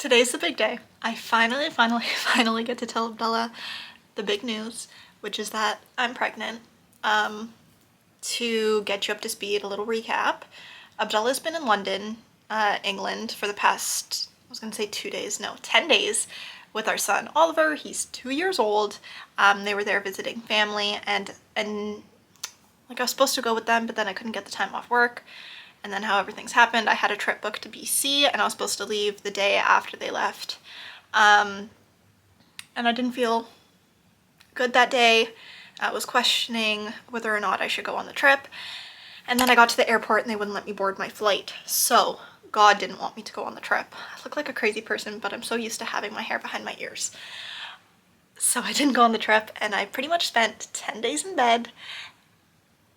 Today's the big day. I finally get to tell Abdullah the big news, which is that I'm pregnant. To get you up to speed, a little recap. Abdullah's been in London, England for the past, I was gonna say 2 days, no, 10 days with our son Oliver. He's 2 years old. They were there visiting family and like I was supposed to go with them, but then I couldn't get the time off work. And then how everything's happened, I had a trip booked to BC and I was supposed to leave the day after they left. And I didn't feel good that day. I was questioning whether or not I should go on the trip. And then I got to the airport and they wouldn't let me board my flight. So God didn't want me to go on the trip. I look like a crazy person, but I'm so used to having my hair behind my ears. So I didn't go on the trip and I pretty much spent 10 days in bed.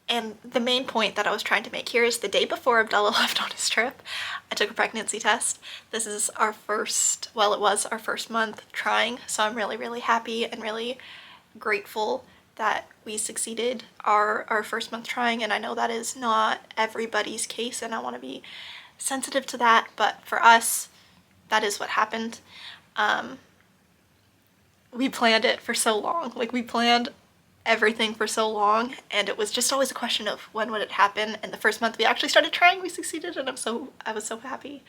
And the main point that I was trying to make here is the day before Abdullah left on his trip, I took a pregnancy test. This is our first, well, it was our first month trying, so I'm really, really happy and really grateful that we succeeded our first month trying, and I know that is not everybody's case, and I want to be sensitive to that, but for us, that is what happened. We planned it for so long. Like, we planned everything for so long, and it was just always a question of when would it happen. And the first month we actually started trying, we succeeded, and I was so happy.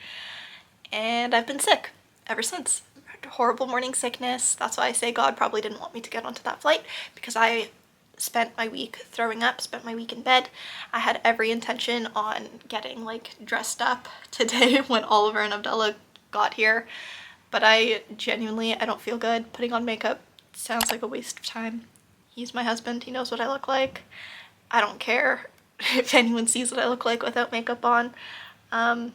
And I've been sick ever since. Horrible morning sickness. That's why I say God probably didn't want me to get onto that flight, because I spent my week throwing up, spent my week in bed. I had every intention on getting like dressed up today when Oliver and Abdullah got here, but I don't feel good. Putting on makeup sounds like a waste of time. He's my husband, he knows what I look like. I don't care if anyone sees what I look like without makeup on. And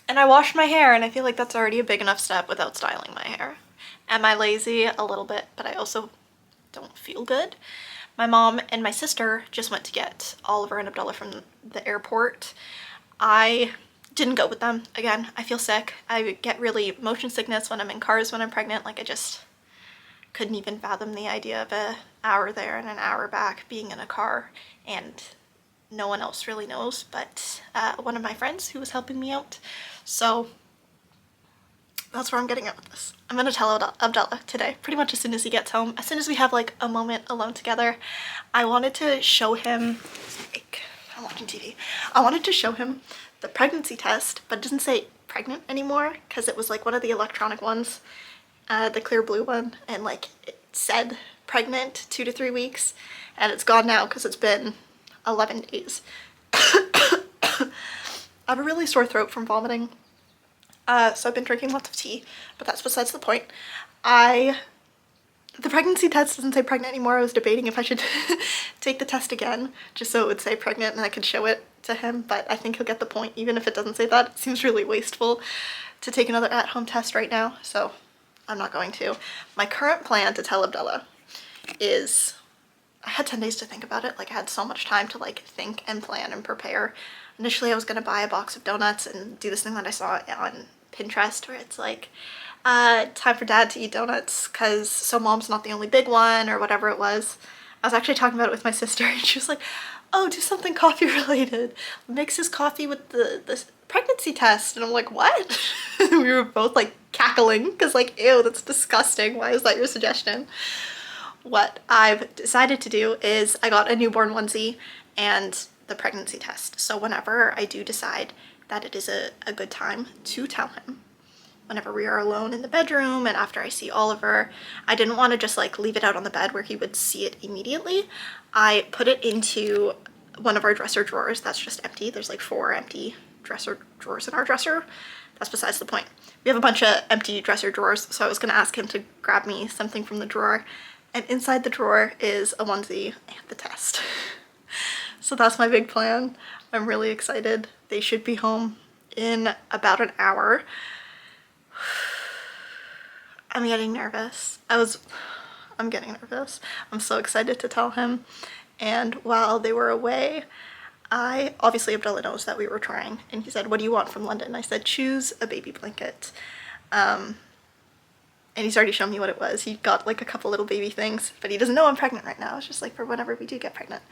I washed my hair, and I feel like that's already a big enough step without styling my hair. Am I lazy? A little bit, but I also don't feel good. My mom and my sister just went to get Oliver and Abdullah from the airport. I didn't go with them. Again, I feel sick. I get really motion sickness when I'm in cars when I'm pregnant. Like, I just couldn't even fathom the idea of an hour there and an hour back being in a car, and no one else really knows but one of my friends who was helping me out. So that's where I'm getting at with this. I'm gonna tell Abdullah today, pretty much as soon as he gets home, as soon as we have like a moment alone together. I wanted to show him, like, I'm watching TV. I wanted to show him the pregnancy test, but it doesn't say pregnant anymore because it was like one of the electronic ones. The clear blue one, and like it said pregnant 2 to 3 weeks, and it's gone now because it's been 11 days. I have a really sore throat from vomiting, so I've been drinking lots of tea, but that's besides the point. The pregnancy test doesn't say pregnant anymore. I was debating if I should take the test again just so it would say pregnant and I could show it to him, but I think he'll get the point even if it doesn't say that. It seems really wasteful to take another at-home test right now, so I'm not going to. My current plan to tell Abdullah is, I had 10 days to think about it. Like, I had so much time to like think and plan and prepare. Initially I was gonna buy a box of donuts and do this thing that I saw on Pinterest where it's like, time for dad to eat donuts because so mom's not the only big one, or whatever it was. I was actually talking about it with my sister and she was like, oh, do something coffee related. Mix his coffee with the pregnancy test. And I'm like, what? We were both like cackling because like, ew, that's disgusting. Why is that your suggestion? What I've decided to do is I got a newborn onesie and the pregnancy test. So whenever I do decide that it is a good time to tell him, whenever we are alone in the bedroom and after I see Oliver, I didn't want to just like leave it out on the bed where he would see it immediately. I put it into one of our dresser drawers that's just empty. There's like 4 empty dresser drawers in our dresser. That's besides the point. We have a bunch of empty dresser drawers, so I was gonna ask him to grab me something from the drawer, and inside the drawer is a onesie and the test. So that's my big plan. I'm really excited. They should be home in about an hour. I'm getting nervous. I'm getting nervous. I'm so excited to tell him. And while they were away, obviously Abdullah knows that we were trying, and he said, what do you want from London? I said, choose a baby blanket. And he's already shown me what it was. He got like a couple little baby things, but he doesn't know I'm pregnant right now. It's just like for whenever we do get pregnant.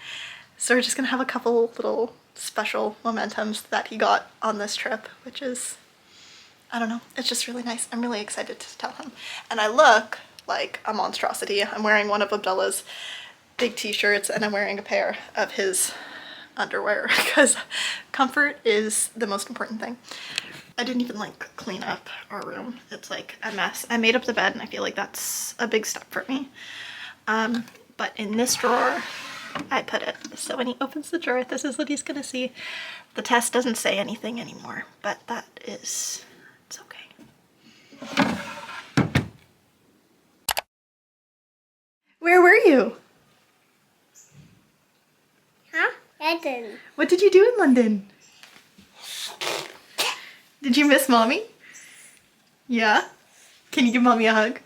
So we're just gonna have a couple little special momentums that he got on this trip, which is I don't know, it's just really nice. I'm really excited to tell him. And I look like a monstrosity. I'm wearing one of Abdullah's big t-shirts and I'm wearing a pair of his underwear because comfort is the most important thing. I didn't even like clean up our room. It's like a mess. I made up the bed and I feel like that's a big step for me. But in this drawer, I put it. So when he opens the drawer, this is what he's gonna see. The test doesn't say anything anymore, but that is, it's okay. Where were you? Huh? London. What did you do in London? Did you miss mommy? Yeah? Can you give mommy a hug?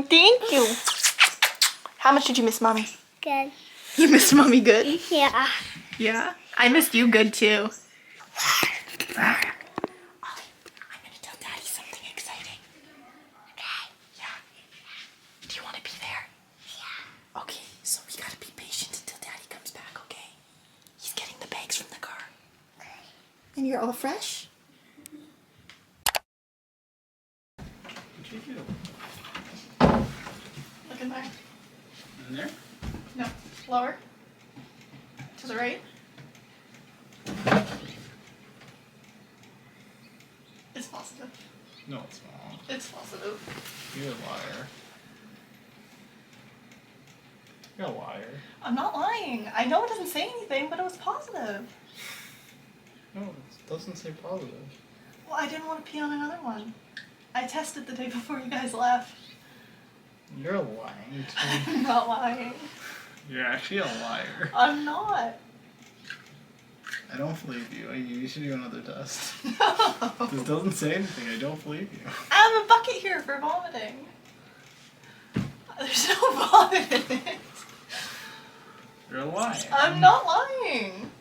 Thank you. How much did you miss mommy? Good. You missed mommy good? Yeah. Yeah? I missed you good too. I'm gonna tell Daddy something exciting. Okay? Yeah. Do you want to be there? Yeah. Okay, so we gotta be patient until Daddy comes back, okay? He's getting the bags from the car. And you're all fresh? Look in there. In there? No, lower. To the right. It's positive. No, it's not. It's positive. You're a liar. You're a liar. I'm not lying. I know it doesn't say anything, but it was positive. No, it doesn't say positive. Well, I didn't want to pee on another one. I tested the day before you guys left. You're lying to me. I'm not lying. You're actually a liar. I'm not. I don't believe you. You should do another test. No. This doesn't say anything. I don't believe you. I have a bucket here for vomiting. There's no vomit in it. You're a liar. I'm not lying.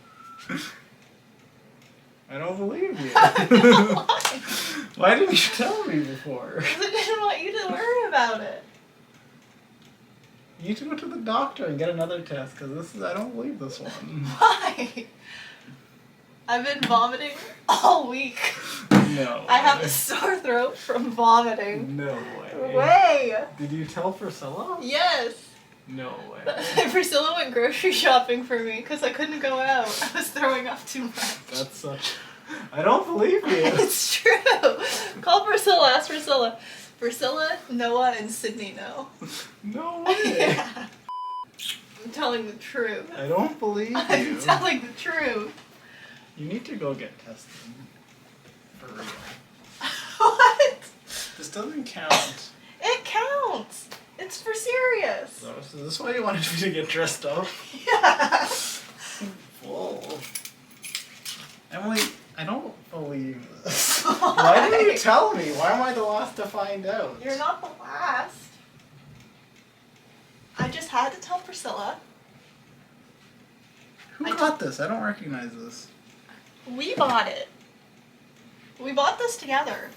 I don't believe you. I'm not lying. Why didn't you tell me before? Because I didn't want you to worry about it. You need to go to the doctor and get another test because this is, I don't believe this one. Why? I've been vomiting all week. No. I have a sore throat from vomiting. No way. Way! Did you tell Priscilla? Yes. No way. Priscilla went grocery shopping for me because I couldn't go out. I was throwing up too much. That's such... I don't believe you. It's true. Call Priscilla. Ask Priscilla. Priscilla, Noah, and Sydney know. No way. Yeah. I'm telling the truth. I don't believe you. I'm telling the truth. You need to go get tested. For real. What? This doesn't count. It counts. It's for serious. So is this why you wanted me to get dressed up? Yeah. Whoa. Emily, I don't believe this. Why didn't you tell me? Why am I the last to find out? You're not the last. I just had to tell Priscilla. Who got this? I don't recognize this. We bought it. We bought this together.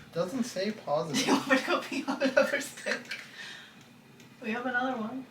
It doesn't say Do you positive. want me to go pee on another stick? We have another one.